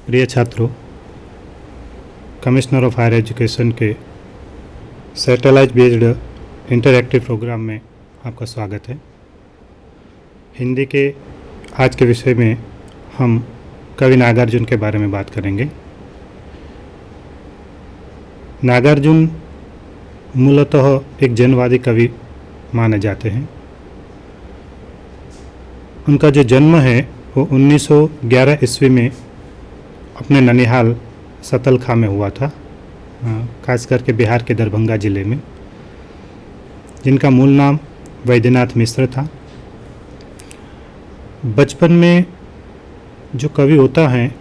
प्रिय छात्रों, commissioner of higher education के सैटेलाइट बेस्ड इंटरैक्टिव प्रोग्राम में आपका स्वागत है। हिंदी के आज के विषय में हम कवि नागार्जुन के बारे में बात करेंगे। नागार्जुन मूलतः एक जनवादी कवि माने जाते हैं। उनका जो जन्म है वो 1911 ईस्वी में अपने ननिहाल सतलखा में हुआ था, खास करके बिहार के दरभंगा ज़िले में, जिनका मूल नाम वैद्यनाथ मिश्र था। बचपन में जो कवि होता है,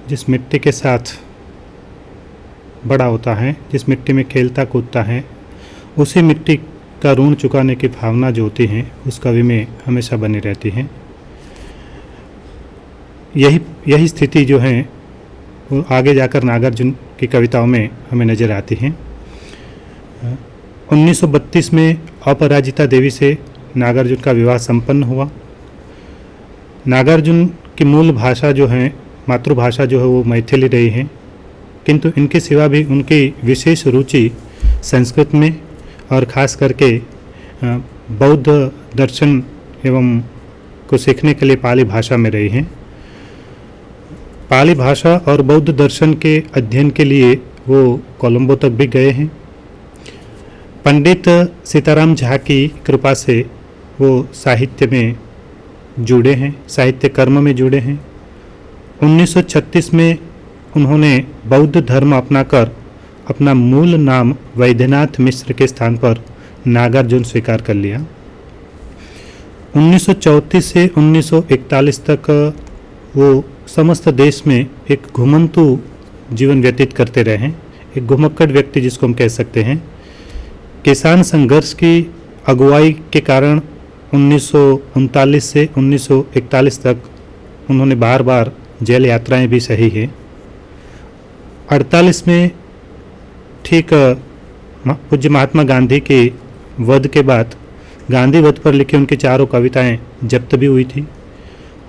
जिस मिट्टी के साथ बड़ा होता है, जिस मिट्टी में खेलता कूदता है, उसी मिट्टी का ऋण चुकाने की भावना जो होती है उस कवि में हमेशा बनी रहती है। यही स्थिति जो है वो आगे जाकर नागार्जुन की कविताओं में हमें नज़र आती हैं। 1932 में अपराजिता देवी से नागार्जुन का विवाह संपन्न हुआ। नागार्जुन की मूल भाषा जो है, मातृभाषा जो है वो मैथिली रही है, किंतु इनके सिवा भी उनकी विशेष रुचि संस्कृत में और ख़ास करके बौद्ध दर्शन एवं को सीखने के लिए पाली भाषा में रही है। पाली भाषा और बौद्ध दर्शन के अध्ययन के लिए वो कोलंबो तक भी गए हैं। पंडित सीताराम झा की कृपा से वो साहित्य में जुड़े हैं, साहित्य कर्म में जुड़े हैं। 1936 में उन्होंने बौद्ध धर्म अपनाकर अपना मूल नाम वैद्यनाथ मिश्र के स्थान पर नागार्जुन स्वीकार कर लिया। 1934 से 1941 तक वो समस्त देश में एक घुमंतु जीवन व्यतीत करते रहे हैं, एक घुमक्कड़ व्यक्ति जिसको हम कह सकते हैं। किसान संघर्ष की अगुवाई के कारण 1939 से 1941 तक उन्होंने बार बार जेल यात्राएं भी सही हैं। 48 में ठीक पूज्य महात्मा गांधी के वध के बाद गांधी वध पर लिखी उनकी चारों कविताएं जब्त भी हुई थी।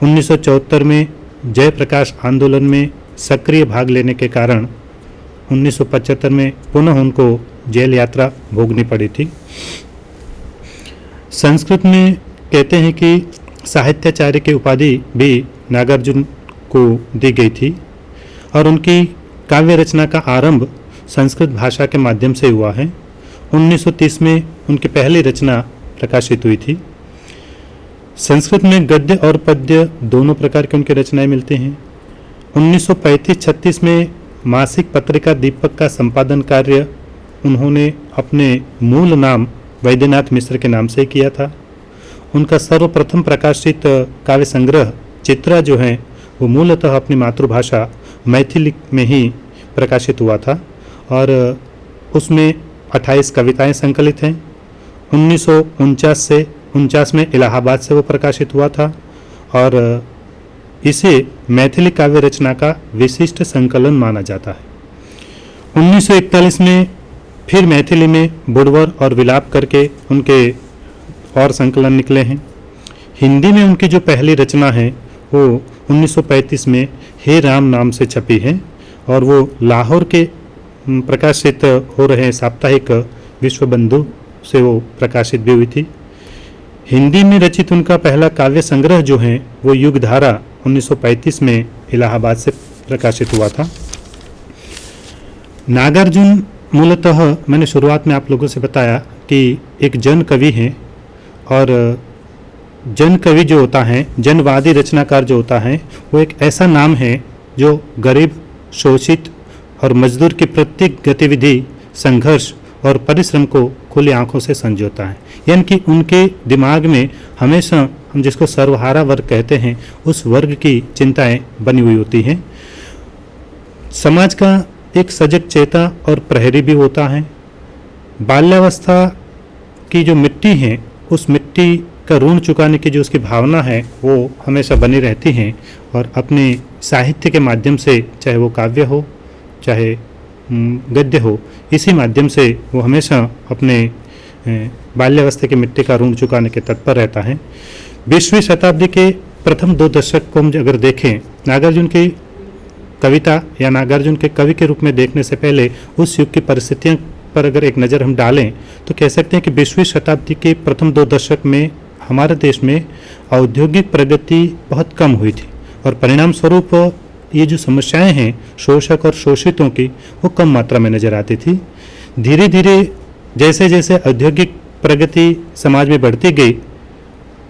1974 में जयप्रकाश आंदोलन में सक्रिय भाग लेने के कारण 1975 में पुनः उनको जेल यात्रा भोगनी पड़ी थी। संस्कृत में कहते हैं कि साहित्याचार्य की उपाधि भी नागार्जुन को दी गई थी और उनकी काव्य रचना का आरंभ संस्कृत भाषा के माध्यम से हुआ है। 1930 में उनकी पहली रचना प्रकाशित हुई थी। संस्कृत में गद्य और पद्य दोनों प्रकार की उनकी रचनाएं मिलती हैं। 1935-36 में मासिक पत्रिका दीपक का संपादन कार्य उन्होंने अपने मूल नाम वैद्यनाथ मिश्र के नाम से किया था। उनका सर्वप्रथम प्रकाशित काव्य संग्रह चित्रा जो है वो मूलतः अपनी मातृभाषा मैथिली में ही प्रकाशित हुआ था और उसमें 28 कविताएं संकलित हैं। 1949 में इलाहाबाद से वो प्रकाशित हुआ था और इसे मैथिली काव्य रचना का विशिष्ट संकलन माना जाता है। 1941 में फिर मैथिली में बुड़वर और विलाप करके उनके और संकलन निकले हैं। हिंदी में उनकी जो पहली रचना है वो 1935 में हे राम नाम से छपी है और वो लाहौर के प्रकाशित हो रहे साप्ताहिक विश्वबंधु से वो प्रकाशित भी हुई थी। हिंदी में रचित उनका पहला काव्य संग्रह जो है वो युगधारा 1935 में इलाहाबाद से प्रकाशित हुआ था। नागार्जुन मूलतः मैंने शुरुआत में आप लोगों से बताया कि एक जन कवि हैं और जन कवि जो होता है, जनवादी रचनाकार जो होता है, वो एक ऐसा नाम है जो गरीब, शोषित और मजदूर की प्रत्येक गतिविधि, संघर्ष और परिश्रम को खुली आंखों से संजोता है। यानी कि उनके दिमाग में हमेशा हम जिसको सर्वहारा वर्ग कहते हैं उस वर्ग की चिंताएं बनी हुई होती हैं। समाज का एक सजग चेता और प्रहरी भी होता है। बाल्यावस्था की जो मिट्टी है उस मिट्टी का ऋण चुकाने की जो उसकी भावना है वो हमेशा बनी रहती है और अपने साहित्य के माध्यम से, चाहे वो काव्य हो चाहे गद्य हो, इसी माध्यम से वो हमेशा अपने बाल्यावस्था की मिट्टी का ऋण चुकाने के तत्पर रहता है। 20वीं शताब्दी के प्रथम 2 दशक को हम अगर देखें, नागार्जुन की कविता या नागार्जुन के कवि के रूप में देखने से पहले उस युग की परिस्थितियों पर अगर एक नज़र हम डालें तो कह सकते हैं कि 20वीं शताब्दी के प्रथम 2 दशक में हमारे देश में औद्योगिक प्रगति बहुत कम हुई थी और परिणाम स्वरूप ये जो समस्याएं हैं शोषक और शोषितों की, वो कम मात्रा में नज़र आती थी। धीरे धीरे जैसे जैसे औद्योगिक प्रगति समाज में बढ़ती गई,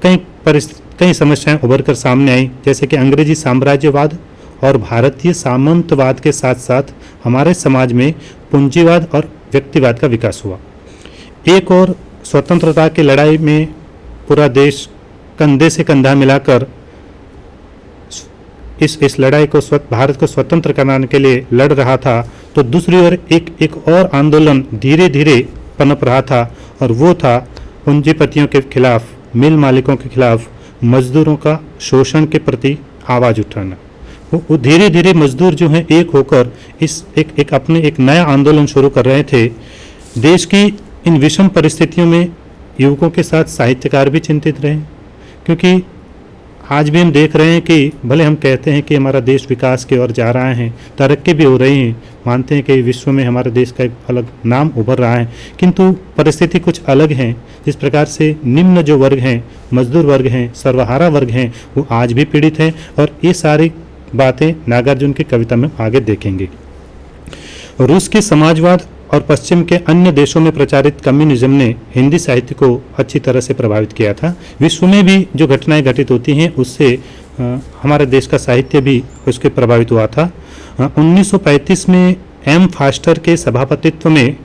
कई समस्याएं उभर कर सामने आई, जैसे कि अंग्रेजी साम्राज्यवाद और भारतीय सामंतवाद के साथ साथ हमारे समाज में पूंजीवाद और व्यक्तिवाद का विकास हुआ। एक और स्वतंत्रता की लड़ाई में पूरा देश कंधे से कंधा मिलाकर इस लड़ाई को भारत को स्वतंत्र कराने के लिए लड़ रहा था, तो दूसरी ओर एक और आंदोलन धीरे धीरे पनप रहा था और वो था पूंजीपतियों के खिलाफ, मिल मालिकों के खिलाफ मजदूरों का शोषण के प्रति आवाज़ उठाना। वो धीरे धीरे मजदूर जो हैं एक होकर अपने एक नया आंदोलन शुरू कर रहे थे। देश की इन विषम परिस्थितियों में युवकों के साथ साहित्यकार भी चिंतित रहे, क्योंकि आज भी हम देख रहे हैं कि भले हम कहते हैं कि हमारा देश विकास की ओर जा रहा है, तरक्की भी हो रही है, मानते हैं कि विश्व में हमारे देश का एक अलग नाम उभर रहा है, किंतु परिस्थिति कुछ अलग है। जिस प्रकार से निम्न जो वर्ग हैं, मजदूर वर्ग हैं, सर्वहारा वर्ग हैं, वो आज भी पीड़ित हैं और ये सारी बातें नागार्जुन की कविता में आगे देखेंगे। रूस के समाजवाद और पश्चिम के अन्य देशों में प्रचारित कम्युनिज्म ने हिंदी साहित्य को अच्छी तरह से प्रभावित किया था। विश्व में भी जो घटनाएं घटित होती हैं उससे हमारे देश का साहित्य भी उसके प्रभावित हुआ था। 1935 में एम फास्टर के सभापतित्व में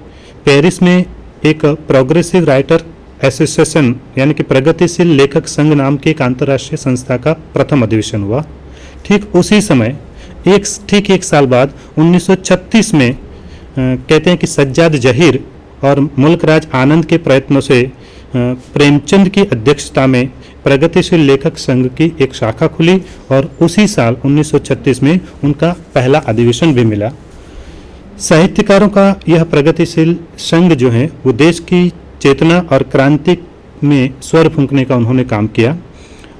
पेरिस में एक प्रोग्रेसिव राइटर एसोसिएशन यानी कि प्रगतिशील लेखक संघ नाम की एक अंतर्राष्ट्रीय संस्था का प्रथम अधिवेशन हुआ। ठीक उसी समय एक साल बाद 1936 में कहते हैं कि सज्जाद जहीर और मुल्कराज आनंद के प्रयत्नों से प्रेमचंद की अध्यक्षता में प्रगतिशील लेखक संघ की एक शाखा खुली और उसी साल 1936 में उनका पहला अधिवेशन भी मिला। साहित्यकारों का यह प्रगतिशील संघ जो है वो देश की चेतना और क्रांति में स्वर फूंकने का उन्होंने काम किया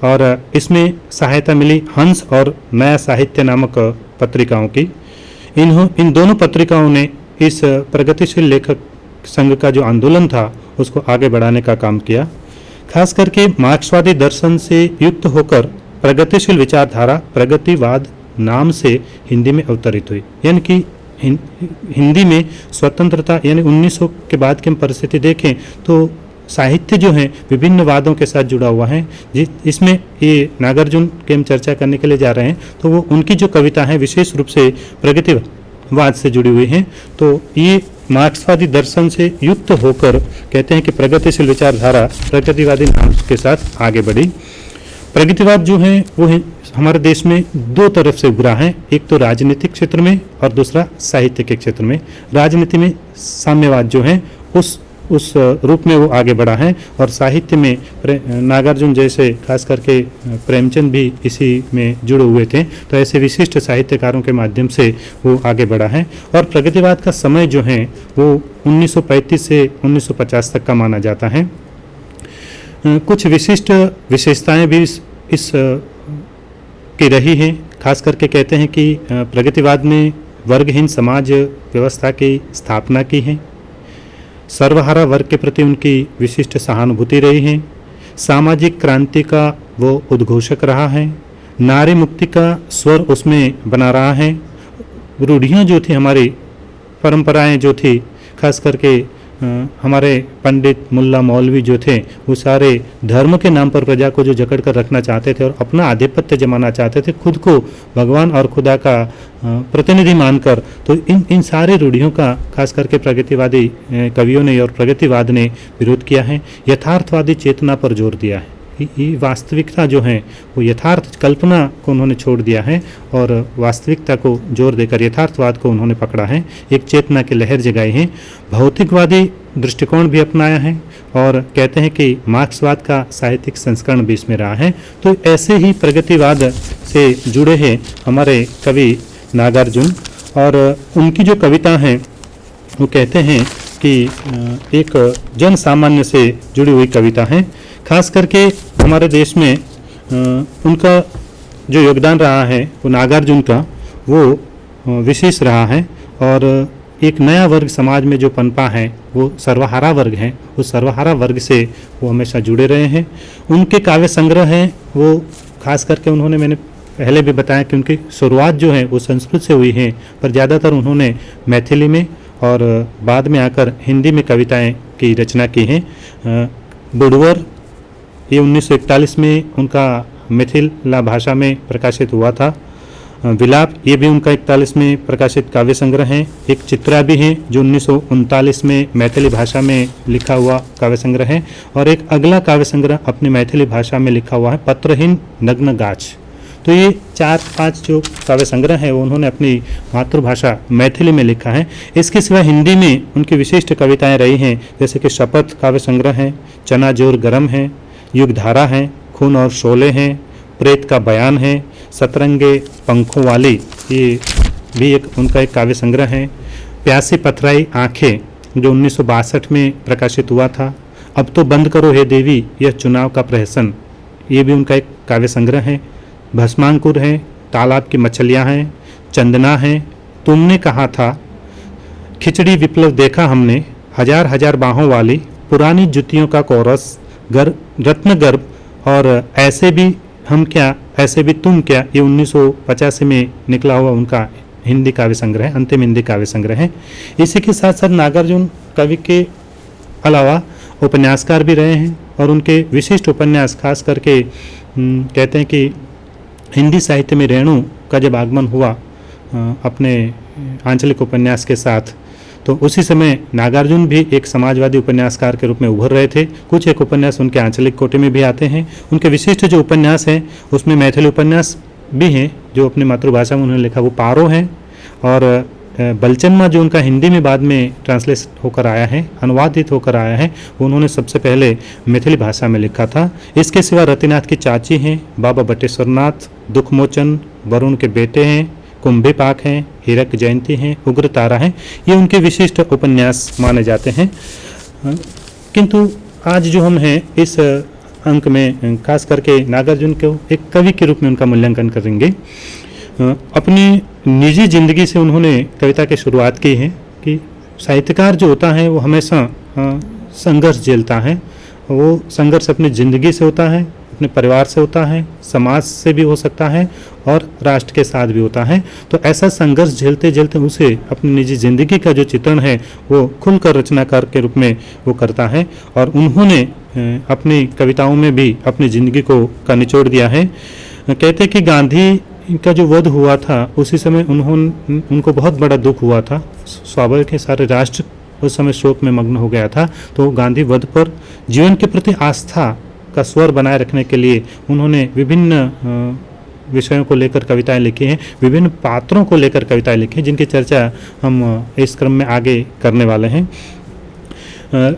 और इसमें सहायता मिली हंस और नया साहित्य नामक पत्रिकाओं की। इन दोनों पत्रिकाओं ने इस प्रगतिशील लेखक संघ का जो आंदोलन था उसको आगे बढ़ाने का काम किया। खास करके मार्क्सवादी दर्शन से युक्त होकर प्रगतिशील विचारधारा प्रगतिवाद नाम से हिंदी में अवतरित हुई। यानी कि हिंदी में स्वतंत्रता यानी 1900 के बाद की हम परिस्थिति देखें तो साहित्य जो है विभिन्न वादों के साथ जुड़ा हुआ है। इसमें ये नागार्जुन की हम चर्चा करने के लिए जा रहे हैं तो वो उनकी जो कविता है विशेष रूप से प्रगतिवाद से जुड़ी हुई हैं। तो ये मार्क्सवादी दर्शन से युक्त होकर कहते हैं कि प्रगतिशील विचारधारा प्रगतिवादी नाम के साथ आगे बढ़ी। प्रगतिवाद जो है वो हमारे देश में दो तरफ से उभरा है, एक तो राजनीतिक क्षेत्र में और दूसरा साहित्य के क्षेत्र में। राजनीति में साम्यवाद जो है उस रूप में वो आगे बढ़ा है और साहित्य में नागार्जुन जैसे खास करके प्रेमचंद भी इसी में जुड़े हुए थे। तो ऐसे विशिष्ट साहित्यकारों के माध्यम से वो आगे बढ़ा है और प्रगतिवाद का समय जो है वो 1935 से 1950 तक का माना जाता है। कुछ विशिष्ट विशेषताएं भी इस की रही हैं। खास करके कहते हैं कि प्रगतिवाद ने वर्गहीन समाज व्यवस्था की स्थापना की है। सर्वहारा वर्ग के प्रति उनकी विशिष्ट सहानुभूति रही है। सामाजिक क्रांति का वो उद्घोषक रहा है। नारी मुक्ति का स्वर उसमें बना रहा है। रूढ़ियाँ जो थी, हमारी परंपराएं जो थी, खास करके हमारे पंडित मुल्ला मौलवी जो थे वो सारे धर्म के नाम पर प्रजा को जो जकड़ कर रखना चाहते थे और अपना आधिपत्य जमाना चाहते थे, खुद को भगवान और खुदा का प्रतिनिधि मानकर। तो इन सारे रूढ़ियों का खास करके प्रगतिवादी कवियों ने और प्रगतिवाद ने विरोध किया है। यथार्थवादी चेतना पर जोर दिया है। ये वास्तविकता जो है वो यथार्थ कल्पना को उन्होंने छोड़ दिया है और वास्तविकता को जोर देकर यथार्थवाद को उन्होंने पकड़ा है। एक चेतना की लहर जगाई है। भौतिकवादी दृष्टिकोण भी अपनाया है और कहते हैं कि मार्क्सवाद का साहित्यिक संस्करण भी इसमें रहा है। तो ऐसे ही प्रगतिवाद से जुड़े हैं हमारे कवि नागार्जुन और उनकी जो कविता हैं वो कहते हैं कि एक जन सामान्य से जुड़ी हुई कविता है। खास करके हमारे देश में उनका जो योगदान रहा है वो नागार्जुन का, वो विशेष रहा है और एक नया वर्ग समाज में जो पनपा है वो सर्वहारा वर्ग है। उस सर्वहारा वर्ग से वो हमेशा जुड़े रहे हैं। उनके काव्य संग्रह हैं वो खास करके उन्होंने, मैंने पहले भी बताया कि उनकी शुरुआत जो है वो संस्कृत से हुई है, पर ज़्यादातर उन्होंने मैथिली में और बाद में आकर हिंदी में कविताएं की रचना की हैं। बुडवर ये 1941 में उनका मिथिला भाषा में प्रकाशित हुआ था। विलाप ये भी उनका 41 में प्रकाशित काव्य संग्रह है। एक चित्रा भी है जो 1939 में मैथिली भाषा में लिखा हुआ काव्य संग्रह है। और एक अगला काव्य संग्रह अपनी मैथिली भाषा में लिखा हुआ है, पत्रहीन नग्न गाछ। तो ये 4-5 जो काव्य संग्रह है वो उन्होंने अपनी मातृभाषा मैथिली में लिखा है। इसके सिवा हिंदी में उनकी विशिष्ट कविताएं रही हैं, जैसे कि शपथ काव्य संग्रह है, चना जोर गरम है, युगधारा है, खून और शोले हैं, प्रेत का बयान है, सतरंगे पंखों वाली ये भी एक उनका एक काव्य संग्रह है। प्यासी पथराई आंखें जो 1962 में प्रकाशित हुआ था। अब तो बंद करो हे देवी यह चुनाव का प्रहसन, ये भी उनका एक काव्य संग्रह है। भस्मांकुर है, तालाब की मछलियाँ हैं, चंदना है, तुमने कहा था, खिचड़ी विप्लव देखा हमने, हजार हजार बाहों वाली, पुरानी जुतियों का कोरस, रत्न गर्भ और ऐसे भी हम क्या ऐसे भी तुम क्या, ये 1985 में निकला हुआ उनका हिंदी काव्य संग्रह है, अंतिम हिंदी काव्य संग्रह है। इसी के साथ साथ नागार्जुन कवि के अलावा उपन्यासकार भी रहे हैं और उनके विशिष्ट उपन्यास खास करके कहते हैं कि हिंदी साहित्य में रेणु का जब आगमन हुआ अपने आंचलिक उपन्यास के साथ, तो उसी समय नागार्जुन भी एक समाजवादी उपन्यासकार के रूप में उभर रहे थे। कुछ एक उपन्यास उनके आंचलिक कोटि में भी आते हैं। उनके विशिष्ट जो उपन्यास हैं उसमें मैथिली उपन्यास भी हैं जो अपनी मातृभाषा में उन्होंने लिखा, वो पारो हैं। और बलचन्मा जो उनका हिंदी में बाद में ट्रांसलेट होकर आया है, अनुवादित होकर आया है, वो उन्होंने सबसे पहले मैथिली भाषा में लिखा था। इसके सिवा रतिनाथ की चाची हैं, बाबा बटेश्वरनाथ, दुखमोचन, वरुण के बेटे हैं, कुंभी पाक हैं, हीरक जयंती हैं, उग्र तारा हैं, ये उनके विशिष्ट उपन्यास माने जाते हैं। किंतु आज जो हम हैं इस अंक में खास करके नागार्जुन को एक कवि के रूप में उनका मूल्यांकन करेंगे। अपनी निजी जिंदगी से उन्होंने कविता की शुरुआत की है कि साहित्यकार जो होता है वो हमेशा संघर्ष झेलता है। वो संघर्ष अपनी ज़िंदगी से होता है, अपने परिवार से होता है, समाज से भी हो सकता है और राष्ट्र के साथ भी होता है। तो ऐसा संघर्ष झेलते झेलते उसे अपनी निजी ज़िंदगी का जो चित्रण है वो खुलकर रचनाकार के रूप में वो करता है। और उन्होंने अपनी कविताओं में भी अपनी ज़िंदगी का निचोड़ दिया है। कहते कि गांधी का जो वध हुआ था उसी समय उनको बहुत बड़ा दुख हुआ था। स्वाभाविक है, सारे राष्ट्र उस समय शोक में मग्न हो गया था। तो गांधी वध पर जीवन के प्रति आस्था का स्वर बनाए रखने के लिए उन्होंने विभिन्न विषयों को लेकर कविताएं लिखी हैं, विभिन्न पात्रों को लेकर कविताएं लिखी हैं, जिनकी चर्चा हम इस क्रम में आगे करने वाले हैं।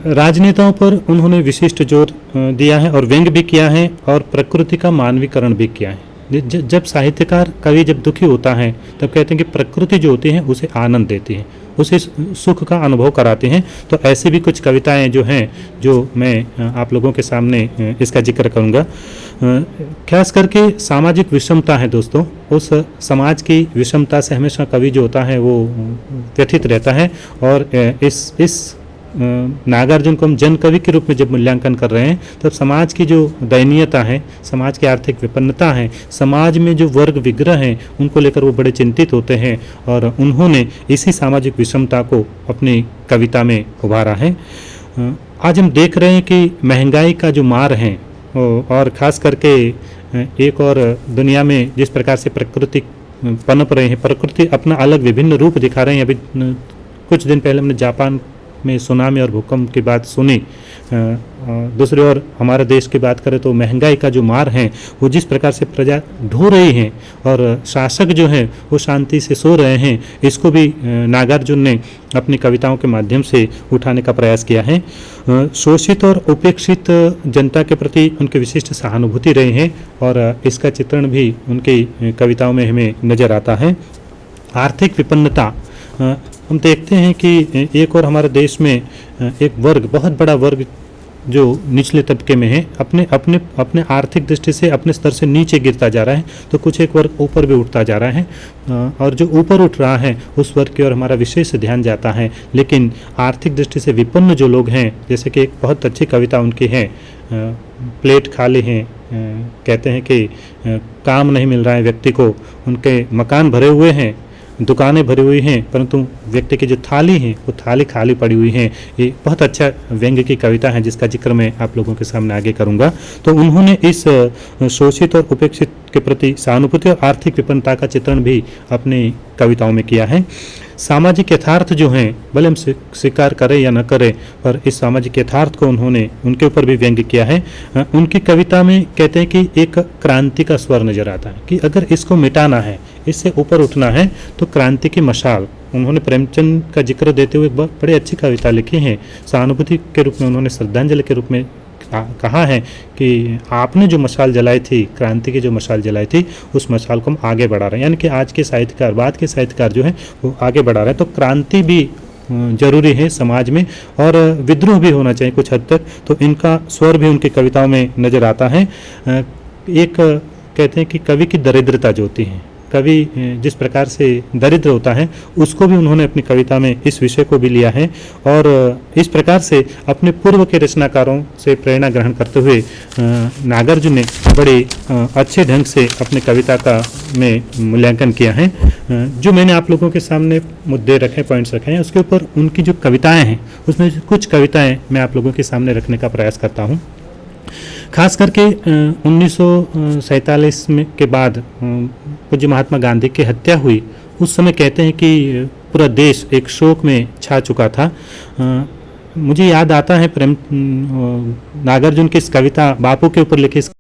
राजनेताओं पर उन्होंने विशिष्ट जोर दिया है और व्यंग्य भी किया है और प्रकृति का मानवीकरण भी किया है। जब साहित्यकार कवि जब दुखी होता है तब कहते हैं कि प्रकृति जो होती है उसे आनंद देती है, उसे सुख का अनुभव कराते हैं। तो ऐसी भी कुछ कविताएं जो हैं जो मैं आप लोगों के सामने इसका जिक्र करूंगा। खास करके सामाजिक विषमता है दोस्तों, उस समाज की विषमता से हमेशा कवि जो होता है वो व्यथित रहता है। और इस नागार्जुन को हम जन कवि के रूप में जब मूल्यांकन कर रहे हैं तब समाज की जो दयनीयता है, समाज की आर्थिक विपन्नता है, समाज में जो वर्ग विग्रह हैं उनको लेकर वो बड़े चिंतित होते हैं और उन्होंने इसी सामाजिक विषमता को अपनी कविता में उभारा है। आज हम देख रहे हैं कि महंगाई का जो मार है और ख़ास करके एक और दुनिया में जिस प्रकार से प्रकृति पनप रहे हैं, प्रकृति अपना अलग विभिन्न रूप दिखा रहे हैं। अभी कुछ दिन पहले हमने जापान में सुनामी और भूकंप की बात सुनी। दूसरी ओर हमारे देश की बात करें तो महंगाई का जो मार है वो जिस प्रकार से प्रजा ढो रही है और शासक जो है वो शांति से सो रहे हैं, इसको भी नागार्जुन ने अपनी कविताओं के माध्यम से उठाने का प्रयास किया है। शोषित और उपेक्षित जनता के प्रति उनकी विशिष्ट सहानुभूति रही है और इसका चित्रण भी उनकी कविताओं में हमें नज़र आता है। आर्थिक विपन्नता, हम देखते हैं कि एक और हमारे देश में एक वर्ग, बहुत बड़ा वर्ग जो निचले तबके में है अपने अपने अपने आर्थिक दृष्टि से अपने स्तर से नीचे गिरता जा रहा है, तो कुछ एक वर्ग ऊपर भी उठता जा रहा है। और जो ऊपर उठ रहा है उस वर्ग की ओर हमारा विशेष ध्यान जाता है। लेकिन आर्थिक दृष्टि से विपन्न जो लोग हैं, जैसे कि एक बहुत अच्छी कविता उनकी है, प्लेट खाली हैं, कहते हैं कि काम नहीं मिल रहा है व्यक्ति को, उनके मकान भरे हुए हैं, दुकानें भरी हुई हैं, परंतु व्यक्ति की जो थाली है वो थाली खाली पड़ी हुई है। ये बहुत अच्छा व्यंग्य की कविता है जिसका जिक्र मैं आप लोगों के सामने आगे करूंगा। तो उन्होंने इस शोषित और उपेक्षित के प्रति सहानुभूति और आर्थिक विपन्नता का चित्रण भी अपनी कविताओं में किया है। सामाजिक यथार्थ जो हैं, भले हम स्वीकार करें या न करें, पर इस सामाजिक यथार्थ को उन्होंने उनके ऊपर भी व्यंग्य किया है। उनकी कविता में कहते हैं कि एक क्रांति का स्वर नजर आता है कि अगर इसको मिटाना है, इससे ऊपर उठना है, तो क्रांति की मशाल। उन्होंने प्रेमचंद का जिक्र देते हुए बड़ी अच्छी कविता लिखी है। सहानुभूति के रूप में उन्होंने श्रद्धांजलि के रूप में कहा है कि आपने जो मशाल जलाई थी, क्रांति की जो मशाल जलाई थी, उस मशाल को हम आगे बढ़ा रहे हैं। यानी कि आज के साहित्यकार, बाद के साहित्यकार जो हैं वो आगे बढ़ा रहे हैं। तो क्रांति भी जरूरी है समाज में, और विद्रोह भी होना चाहिए कुछ हद तक। तो इनका स्वर भी उनकी कविताओं में नजर आता है। एक कहते हैं कि कवि की दरिद्रता जो होती है, कवि जिस प्रकार से दरिद्र होता है, उसको भी उन्होंने अपनी कविता में इस विषय को भी लिया है। और इस प्रकार से अपने पूर्व के रचनाकारों से प्रेरणा ग्रहण करते हुए नागार्जुन ने बड़े अच्छे ढंग से अपनी कविता का में मूल्यांकन किया है। जो मैंने आप लोगों के सामने मुद्दे रखे, पॉइंट्स रखे हैं, उसके ऊपर उनकी जो कविताएँ हैं उसमें कुछ कविताएँ मैं आप लोगों के सामने रखने का प्रयास करता हूँ। खास करके 1947 में के बाद पूज्य महात्मा गांधी की हत्या हुई, उस समय कहते हैं कि पूरा देश एक शोक में छा चुका था। मुझे याद आता है नागार्जुन की इस कविता, बापू के ऊपर लिखी